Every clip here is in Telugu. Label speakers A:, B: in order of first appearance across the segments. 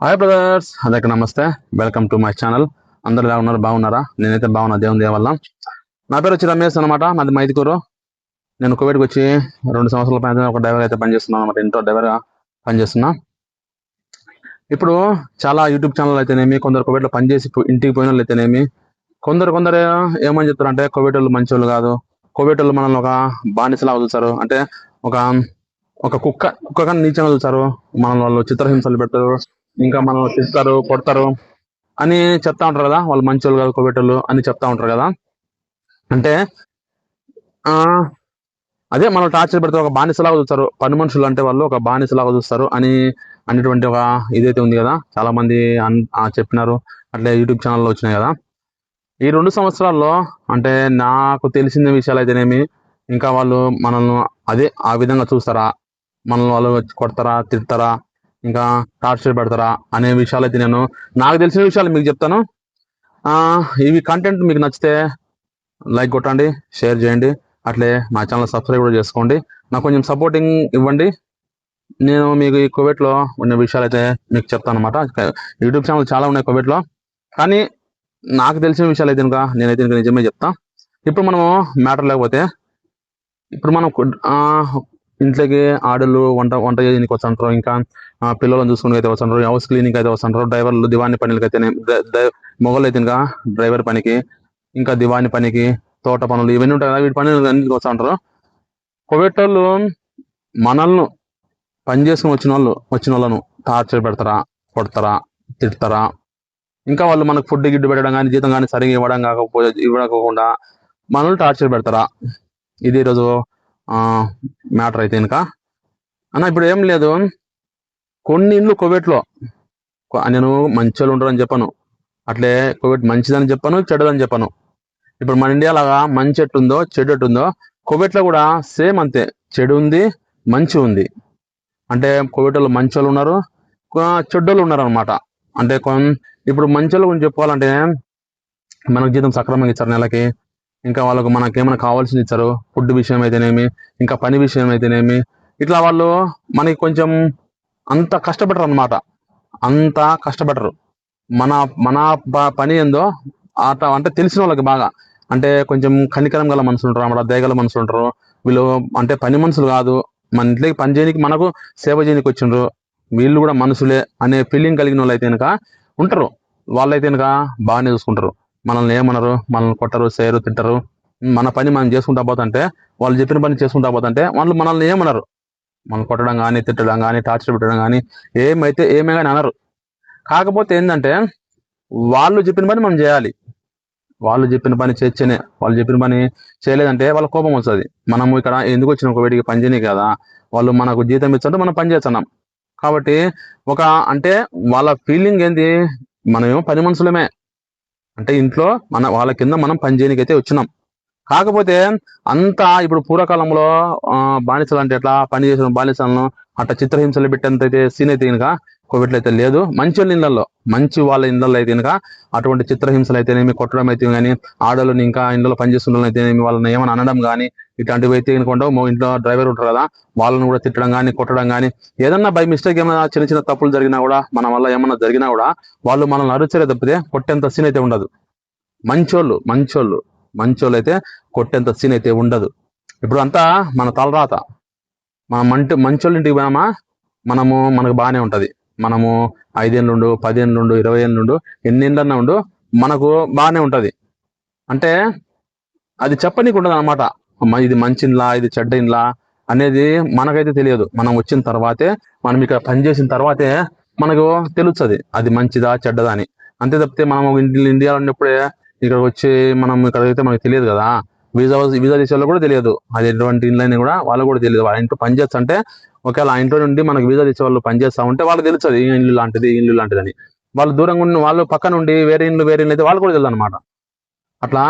A: హాయ్ బ్రదర్స్, అందరికీ నమస్తే. Welcome to my channel. అందరు ఎలా ఉన్నారు? బాగున్నారా? నేనైతే బాగున్నా, దేవుని దయ వల్ల. నా పేరు వచ్చి రమేష్ అనమాట. నాది మైదుకూరు. నేను కువైట్కి వచ్చి 2 సంవత్సరాల పైన ఒక డ్రైవర్ అయితే పనిచేస్తున్నాను అనమాట. ఇంట్లో డ్రైవర్గా పనిచేస్తున్నా. ఇప్పుడు చాలా యూట్యూబ్ ఛానల్ అయితేనేమి, కొందరు కువైట్లో పనిచేసి ఇంటికి పోయిన వాళ్ళు అయితేనేమి, కొందరు ఏమని చెప్తారంటే కువైట్ వాళ్ళు మంచి వాళ్ళు కాదు, కువైట్ వాళ్ళు మనల్ని ఒక బానిసలా వదులుతారు, అంటే ఒక ఒక కుక్క కానీ నీచంగా చూస్తారు, మనల్ని వాళ్ళు చిత్రహింసలు పెడతారు, ఇంకా మనం తిడతారు, కొడతారు అని చెప్తా ఉంటారు కదా. వాళ్ళు మంచోళ్ళు కాదు కువైటోళ్ళు అని చెప్తా ఉంటారు కదా. అంటే ఆ అదే మనం టార్చర్ పెడతారు, ఒక బానిసలాగా చూస్తారు, పని మనుషులు అంటే వాళ్ళు ఒక బానిసలాగా చూస్తారు అని అనేటువంటి ఒక ఇదైతే ఉంది కదా. చాలా మంది చెప్పినారు, అట్లే యూట్యూబ్ ఛానల్లో వచ్చినాయి కదా. ఈ 2 సంవత్సరాల్లో అంటే నాకు తెలిసిన విషయాలు అయితేనేమి, ఇంకా వాళ్ళు మనల్ని అదే ఆ విధంగా చూస్తారా, మనల్ని వాళ్ళు కొడతారా, తిడతారా, ఇంకా టార్చర్ పెడతారా అనే విషయాలు అయితే నాకు తెలిసిన విషయాలు మీకు చెప్తాను. ఇవి కంటెంట్ మీకు నచ్చితే లైక్ కొట్టండి, షేర్ చేయండి, అట్లే నా ఛానల్ సబ్స్క్రైబ్ కూడా చేసుకోండి. నాకు కొంచెం సపోర్టింగ్ ఇవ్వండి. నేను మీకు ఈ కువైట్లో ఉన్న విషయాలు అయితే మీకు చెప్తాను అనమాట. యూట్యూబ్ ఛానల్ చాలా ఉన్నాయి కువైట్లో, కానీ నాకు తెలిసిన విషయాలు అయితే నేనైతే నిజమే చెప్తా. ఇప్పుడు మనము మ్యాటర్ లేకపోతే, ఇప్పుడు మనం ఇంట్లోకి ఆడలు వంట వంట చేయడానికి వస్తుంటారు, ఇంకా పిల్లలను చూసుకుని అయితే వస్తుంటారు, హౌస్ క్లీనింగ్ అయితే వస్తుంటారు, డ్రైవర్లు దివాణి పనులకి అయితేనే, మొగలు అయితే ఇంకా డ్రైవర్ పనికి, ఇంకా దివాణి పనికి, తోట పనులు ఇవన్నీ ఉంటాయి కదా, వీటి పనులు అన్నింటికి వస్తుంటారు. కువైట్ వాళ్ళు మనల్ని పని చేసుకుని వచ్చిన వాళ్ళను టార్చర్ పెడతారా, కొడతారా, తిడతారా, ఇంకా వాళ్ళు మనకు ఫుడ్ గిడ్డు పెట్టడం కానీ, జీతం కానీ సరిగా ఇవ్వకపోకుండా మనల్ని టార్చర్ పెడతారా, ఇది ఈరోజు మ్యాటర్ అయితే ఇంకా అన్న. ఇప్పుడు ఏం లేదు, కొన్ని ఇళ్ళు కువైట్లో నేను మంచోళ్ళు ఉంటారని చెప్పను, అట్లే కువైట్ మంచిదని చెప్పను, చెడ్డదని చెప్పను. ఇప్పుడు మన ఇండియా లాగా మంచి ఎట్టుందో చెడు ఎట్టుందో కువైట్లో కూడా సేమ్ అంతే, చెడు ఉంది, మంచి ఉంది. అంటే కువైట్లో మంచోళ్ళు ఉన్నారు, చెడ్డోళ్ళు ఉన్నారు అనమాట. అంటే ఇప్పుడు మంచోళ్ళ గురించి చెప్పుకోవాలంటే, మనకు జీతం సక్రమంగా ఇచ్చారు నెలకి, ఇంకా వాళ్ళకు మనకేమైనా కావాల్సింది ఇచ్చారు, ఫుడ్ విషయం అయితేనేమి, ఇంకా పని విషయం అయితేనేమి, ఇట్లా వాళ్ళు మనకి కొంచెం అంత కష్టపడరు అనమాట. అంత కష్టపడరు. మన మన పని ఏందో అంటే తెలిసిన వాళ్ళకి బాగా, అంటే కొంచెం కనికరం గల మనుషులు ఉంటారు అన్నమాట, దయగల మనుషులు ఉంటారు. వీళ్ళు అంటే పని మనుషులు కాదు, మన ఇంట్లోకి పని చేయడానికి, మనకు సేవ చేయడానికి వచ్చిండ్రు, వీళ్ళు కూడా మనుషులే అనే ఫీలింగ్ కలిగిన వాళ్ళు అయితే కనుక ఉంటారు. వాళ్ళైతే కనుక బాగానే చూసుకుంటారు, మనల్ని ఏమనరు, మనల్ని కొట్టరు, చేయరు, తింటారు. మన పని మనం చేసుకుంటా పోతుంటే, వాళ్ళు చెప్పిన పని చేసుకుంటా పోతుంటే వాళ్ళు మనల్ని ఏమనరు, మనం కొట్టడం కానీ, తిట్టడం కానీ, టార్చర్ పెట్టడం కానీ ఏమే కానీ అనరు. కాకపోతే ఏంటంటే, వాళ్ళు చెప్పిన పని మనం చేయాలి. వాళ్ళు చెప్పిన పని చేస్తేనే, వాళ్ళు చెప్పిన పని చేయలేదంటే వాళ్ళ కోపం వస్తుంది. మనము ఇక్కడ ఎందుకు వచ్చిన ఒక వేడికి పని చేయని కదా, వాళ్ళు మనకు జీతం ఇచ్చారంటే మనం పని చేస్తున్నాం కాబట్టి, అంటే వాళ్ళ ఫీలింగ్ ఏంది, మనమేమో పని మనుషులమే, అంటే ఇంట్లో వాళ్ళ కింద మనం పని చేయడానికి అయితే వచ్చినాం. కాకపోతే అంతా ఇప్పుడు పూర్వకాలంలో బానిసలు అంటే ఎట్లా పని చేసిన బానిసలను అట్లా చిత్రహింసలు పెట్టేంత అయితే సీన్ అయితే కనుక కోవిడ్లో అయితే లేదు. మంచి వాళ్ళ ఇళ్లలో, మంచి వాళ్ళ ఇళ్లలో అయితే కనుక అటువంటి చిత్రహింసలు అయితేనేమి, కొట్టడం అయితే కానీ, ఆడవాళ్ళని ఇంకా ఇంట్లో పనిచేస్తున్న అయితేనేమి వాళ్ళని ఏమైనా అనడం కానీ, ఇట్లాంటివి అయితే కనుక ఇంట్లో డ్రైవర్ ఉంటారు కదా, వాళ్ళని కూడా తిట్టడం కానీ, కొట్టడం కానీ, ఏదన్నా బై మిస్టేక్ ఏమైనా చిన్న చిన్న తప్పులు జరిగినా కూడా, మన వల్ల ఏమన్నా జరిగినా కూడా వాళ్ళు మనల్ని అరుచరే తప్పితే కొట్టేంత సీన్ అయితే ఉండదు. మంచోళ్ళు అయితే కొట్టేంత సీన్ అయితే ఉండదు. ఇప్పుడు అంతా మన తలరాత. మనం మంచోళ్ళ ఇంటికి పోయినామా, మనకు బాగానే ఉంటది. మనము 5 ఏళ్ళుండు, 10 ఏళ్ళుండు, 20 ఏళ్ళుండు, ఎన్ని ఏళ్ళన్నా ఉండు, మనకు బాగానే ఉంటది. అంటే అది చెప్పనీకి ఉండదు అనమాట. ఇది మంచి ఇండ్లా, ఇది చెడ్డ ఇండ్లా అనేది మనకైతే తెలియదు. మనం వచ్చిన తర్వాతే, మనం ఇక్కడ పనిచేసిన తర్వాతే మనకు తెలుస్తుంది అది మంచిదా చెడ్డదా అని. అంతే తప్పితే మనం ఇండియాలో ఉన్నప్పుడే ఇక్కడ వచ్చి మనం ఇక్కడ అయితే మనకు తెలియదు కదా. వీసా తీసేవాళ్ళు కూడా తెలియదు అది ఎటువంటి ఇండ్లు అని కూడా వాళ్ళకు కూడా తెలియదు. వాళ్ళ ఇంట్లో పనిచేస్తా అంటే, ఒకవేళ ఆ ఇంట్లో నుండి మనకు వీసా తీసే వాళ్ళు పనిచేస్తా ఉంటే వాళ్ళకి తెలుస్తుంది ఇల్లు లాంటిది అని. వాళ్ళు దూరంగా ఉండి, వాళ్ళు పక్క నుండి వేరే ఇల్లు అయితే వాళ్ళు కూడా తెలియదు అనమాట. అట్లా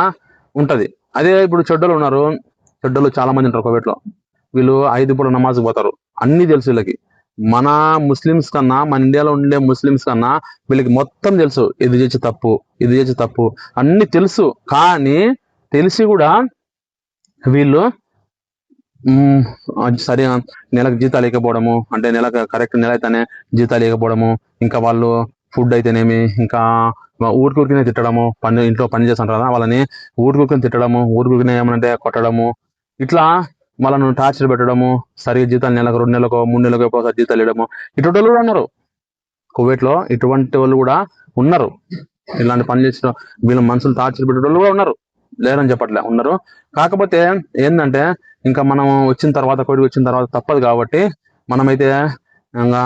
A: ఉంటది. అదే ఇప్పుడు చెడ్డలు ఉన్నారు, చెడ్డలు చాలా మంది ఉంటారు కోవిడ్లో. వీళ్ళు 5 పూట నమాజ్కి పోతారు, అన్ని తెలుసు వీళ్ళకి. మన ముస్లిమ్స్ కన్నా, మన ఇండియాలో ఉండే ముస్లిమ్స్ కన్నా వీళ్ళకి మొత్తం తెలుసు, ఇది చేసి తప్పు అన్ని తెలుసు. కానీ తెలిసి కూడా వీళ్ళు సరిగా నెలకు జీతాలు ఇవ్వకపోవడము, అంటే నెలకు కరెక్ట్ నెల అయితేనే జీతాలు ఇవ్వకపోవడము, ఇంకా వాళ్ళు ఫుడ్ అయితేనేమి, ఇంకా ఊరికూరికినే తిట్టడము, ఇంట్లో పని చేస్తుంటారు కదా వాళ్ళని ఊరికూరికినే తిట్టడము, ఊరికూరికినే ఏమనంటే కొట్టడము, ఇట్లా వాళ్ళను టార్చర్ పెట్టడము, సరిగ్గా జీతాలు నెలకు 2 నెలలకు 3 నెలలకు ఒకసారి జీతాలు ఇవ్వడము, ఇటువంటి వాళ్ళు కూడా ఉన్నారు కువైట్లో. ఇటువంటి వాళ్ళు కూడా ఉన్నారు. ఇలాంటి పని చేసిన వీళ్ళ మనుషులు టార్చర్ పెట్టే వాళ్ళు కూడా ఉన్నారు, లేరని చెప్పట్లే, ఉన్నారు. కాకపోతే ఏంటంటే ఇంకా మనం వచ్చిన తర్వాత కోవిడ్ వచ్చిన తర్వాత తప్పదు కాబట్టి మనమైతే ఇంకా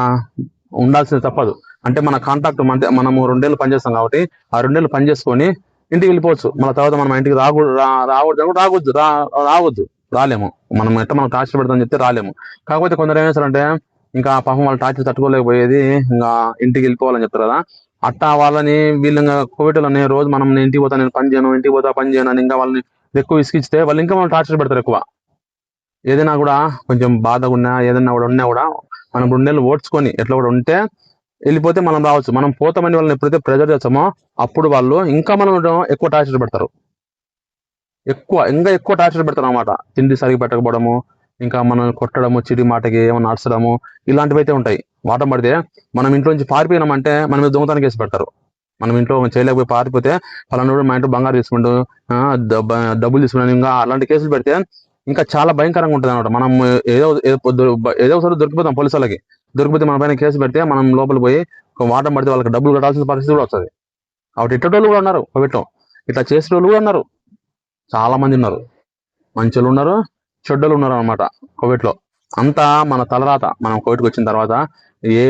A: ఉండాల్సింది తప్పదు. అంటే మన కాంట్రాక్ట్ అంటే మనము 2 ఏళ్ళు పనిచేస్తాం కాబట్టి ఆ 2 ఏళ్ళు పని చేసుకొని ఇంటికి వెళ్ళిపోవచ్చు. మన తర్వాత మనం ఇంటికి రావద్దు, రాలేము. మనం ఎట్లా మనం టార్చర్ పెడతామని చెప్తే రాలేము. కాకపోతే కొందరు ఏం చేస్తారంటే ఇంకా పాపం వాళ్ళు టార్చర్ తట్టుకోలేకపోయేది ఇంకా ఇంటికి వెళ్ళిపోవాలని చెప్తారు కదా, అట్టా వాళ్ళని వీళ్ళు ఇంకా కోవిడ్లోనే రోజు మనం నేను ఇంటికి పోతా, నేను పని చేయను, ఇంటికి పోతా పని చేయను అని ఇంకా వాళ్ళని ఎక్కువ ఇసుకిస్తే వాళ్ళు ఇంకా మనం టార్చర్ పెడతారు ఎక్కువ. ఏదైనా కూడా కొంచెం బాధగా ఉన్నా ఏదైనా కూడా ఉన్నా కూడా మనం 2 నెలలు ఓడ్చుకొని ఎట్లా కూడా ఉంటే వెళ్ళిపోతే మనం రావచ్చు. మనం పోతామని వాళ్ళని ఎప్పుడైతే ప్రెజర్ చేస్తామో అప్పుడు వాళ్ళు ఇంకా మనం ఎక్కువ టార్చర్ పెడతారు, ఇంకా ఎక్కువ టార్చర్ పెడతారు అనమాట. తిండి సరిగ్గా పెట్టకపోవడము, ఇంకా మనం కొట్టడము, చిడి మాటకి ఏమన్నా నడచడము, ఇలాంటివి అయితే ఉంటాయి. వాటం పడితే మనం ఇంట్లో నుంచి పారిపోయినామంటే మన మీద దొంగతనం కేసు పెడతారు. మనం ఇంట్లో చేయలేకపోయి పారిపోతే పలానా మా ఇంట్లో బంగారు తీసుకుంటూ డబ్బులు తీసుకున్నాను ఇంకా అలాంటి కేసులు పెడితే ఇంకా చాలా భయంకరంగా ఉంటుంది అనమాట. మనం ఏదో ఒకసారి దొరికిపోతాం పోలీసు వాళ్ళకి, దొరికిపోతే మన పైన కేసు పెడితే మనం లోపల పోయి వాటం పడితే వాళ్ళకి డబ్బులు కట్టాల్సిన పరిస్థితి కూడా వస్తుంది. కాబట్టి ఇట్టేటోళ్ళు కూడా ఉన్నారు కోవిడ్లో, ఇట్లా చేసేటోళ్ళు కూడా ఉన్నారు, చాలా మంది ఉన్నారు. మంచోళ్ళు ఉన్నారు, చెడ్డలు ఉన్నారు అనమాట కోవిడ్లో. అంతా మన తలరాత. మనం కోవిడ్కి వచ్చిన తర్వాత ఏ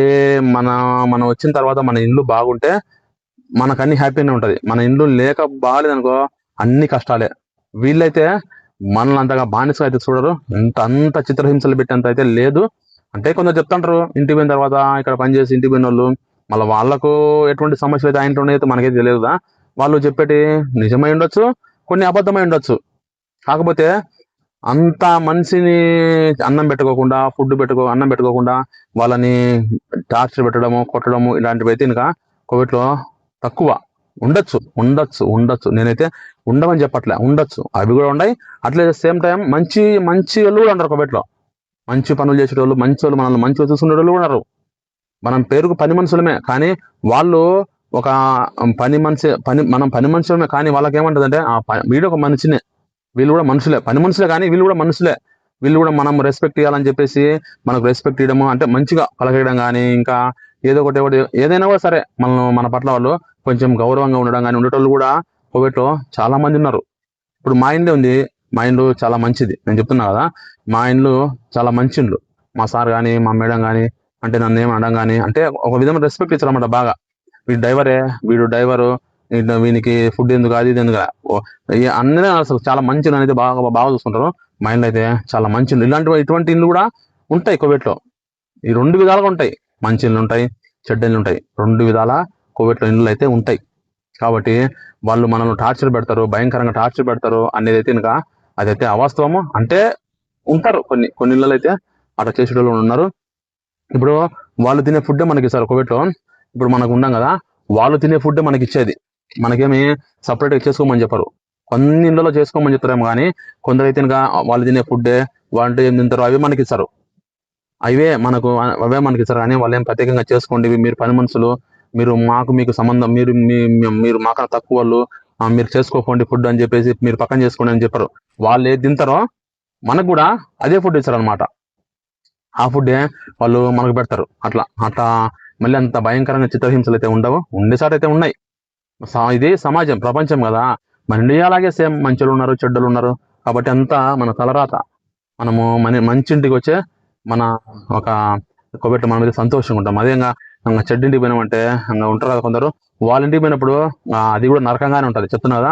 A: మనం వచ్చిన తర్వాత మన ఇల్లు బాగుంటే మనకు అన్ని హ్యాపీగానే ఉంటది. మన ఇల్లు లేక బాగాలేదనుకో అన్ని కష్టాలే. వీళ్ళైతే మనల్ని అంతగా బానిస అయితే చూడరు, అంత చిత్రహింసలు పెట్టేంత అయితే లేదు. అంటే కొందరు చెప్తుంటారు ఇంటికి పోయిన తర్వాత ఇక్కడ పనిచేసి ఇంటికి పోయిన వాళ్ళు మళ్ళీ వాళ్ళకు ఎటువంటి సమస్యలు అయితే ఆయన అయితే మనకైతే తెలియదుగా. వాళ్ళు చెప్పేటి నిజమై ఉండొచ్చు, కొన్ని అబద్ధమై ఉండొచ్చు. కాకపోతే అంత మనిషిని అన్నం పెట్టుకోకుండా అన్నం పెట్టుకోకుండా వాళ్ళని టార్చర్ పెట్టడము, కొట్టడము ఇలాంటివి అయితే ఇంకా కోవిడ్లో తక్కువ. ఉండొచ్చు నేనైతే ఉండమని చెప్పట్లే, ఉండొచ్చు, అవి కూడా ఉన్నాయి. అట్లే సేమ్ టైం మంచి వాళ్ళు కూడా ఉన్నారు కోవిడ్లో. మంచి పనులు చేసేటోళ్ళు, మంచి వాళ్ళు, మనల్ని మంచిగా చూసుకునే వాళ్ళు కూడా ఉన్నారు. మనం పేరుకు పని మనుషులమే కానీ వాళ్ళు ఒక మనం పని మనుషులమే కానీ వాళ్ళకి ఏమంటదంటే వీడు ఒక మనిషినే, వీళ్ళు కూడా మనుషులే, పని మనుషులే కానీ వీళ్ళు కూడా మనుషులే. వీళ్ళు కూడా మనం రెస్పెక్ట్ ఇవ్వాలని చెప్పేసి మనకు రెస్పెక్ట్ ఇవ్వడము, అంటే మంచిగా పలకడం కానీ ఇంకా ఏదో ఒకటి ఏదైనా కూడా సరే మన పట్ల వాళ్ళు కొంచెం గౌరవంగా ఉండడం కానీ ఉండేటోళ్ళు కూడా కోవిడ్లో చాలా మంది ఉన్నారు. ఇప్పుడు మా ఇండ్లే ఉంది, మా ఇండ్లు చాలా మంచిది. నేను చెప్తున్నా కదా, మా ఇండ్లు చాలా మంచి ఇండ్లు. మా సార్ కానీ మా మేడం కానీ అంటే నన్ను ఏమి అనడం కానీ అంటే ఒక విధంగా రెస్పెక్ట్ ఇచ్చారన్నమాట బాగా. వీడు డ్రైవరు, వీనికి ఫుడ్ ఎందుకు అది ఇది ఎందుకు అన్నీ అసలు చాలా మంచి అయితే బాగా చూసుకుంటారు. మా ఇండ్లు అయితే చాలా మంచి ఇండ్లు. ఇటువంటి ఇండ్లు కూడా ఉంటాయి కోవిడ్లో. ఈ 2 విధాలుగా ఉంటాయి, మంచి ఇండ్లు ఉంటాయి, చెడ్డ ఇండ్లు ఉంటాయి. 2 విధాల కోవిడ్లో ఇండ్లు అయితే ఉంటాయి. కాబట్టి వాళ్ళు మనల్ని టార్చర్ పెడతారు, భయంకరంగా టార్చర్ పెడతారు అనేది అయితే ఇంకా అదైతే అవాస్తవము. అంటే ఉంటారు కొన్ని ఇళ్ళలో అయితే అట్లా చేసేటోళ్ళు ఉన్నారు. ఇప్పుడు వాళ్ళు తినే ఫుడ్డే మనకి ఇస్తారు కోవిడ్లో. ఇప్పుడు మనకు ఉన్నాం కదా, వాళ్ళు తినే ఫుడ్డే మనకి ఇచ్చేది. మనకేమి సపరేట్గా చేసుకోమని చెప్పరు. కొన్ని ఇళ్ళలో చేసుకోమని చెప్తారేమో కానీ కొందరైతే ఇంకా వాళ్ళు తినే ఫుడ్డే, వాళ్ళు ఏం తింటారో అవి మనకి ఇస్తారు. అవే మనకి ఇస్తారు కానీ వాళ్ళు ఏం ప్రత్యేకంగా చేసుకోండి, మీరు పని మనుషులు, మీకు సంబంధం, మీరు మాకన్నా తక్కువ వాళ్ళు, మీరు చేసుకోకండి ఫుడ్ అని చెప్పేసి మీరు పక్కన చేసుకోండి అని చెప్పరు. వాళ్ళు ఏది తింటారో మనకు కూడా అదే ఫుడ్ ఇస్తారు అనమాట. ఆ ఫుడ్డే వాళ్ళు మనకు పెడతారు. అట్లా మళ్ళీ అంత భయంకరంగా చిత్రహింసలు అయితే ఉండవు, ఉండేసారి అయితే ఉన్నాయి. ఇది సమాజం, ప్రపంచం కదా. మన ఇండియా అలాగే సేమ్ మంచులు ఉన్నారు, చెడ్డలు ఉన్నారు. కాబట్టి అంతా మన తలరాత. మనము మంచి ఇంటికి వచ్చే మన ఒక కోవిడ్ మన మీద సంతోషంగా ఉంటాం. అదే ఇంకా చెడ్డింటికి పోయినామంటే ఇంకా ఉంటారు కదా కొందరు, వాళ్ళ ఇంటికి పోయినప్పుడు అది కూడా నరకంగానే ఉంటుంది. చెప్తున్నా కదా,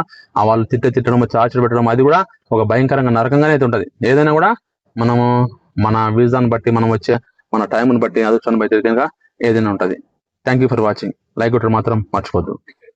A: వాళ్ళు తిట్టడం, చార్చర్ పెట్టడం అది కూడా ఒక భయంకరంగా నరకంగానే అయితే ఉంటుంది. ఏదైనా కూడా మనము మన వీసాన్ని బట్టి మనం వచ్చే మన టైంని బట్టి అదృష్టాన్ని బట్టి కనుక ఏదైనా ఉంటుంది. Thank you for watching. Like కొట్టడం మాత్రం మర్చిపోద్దు.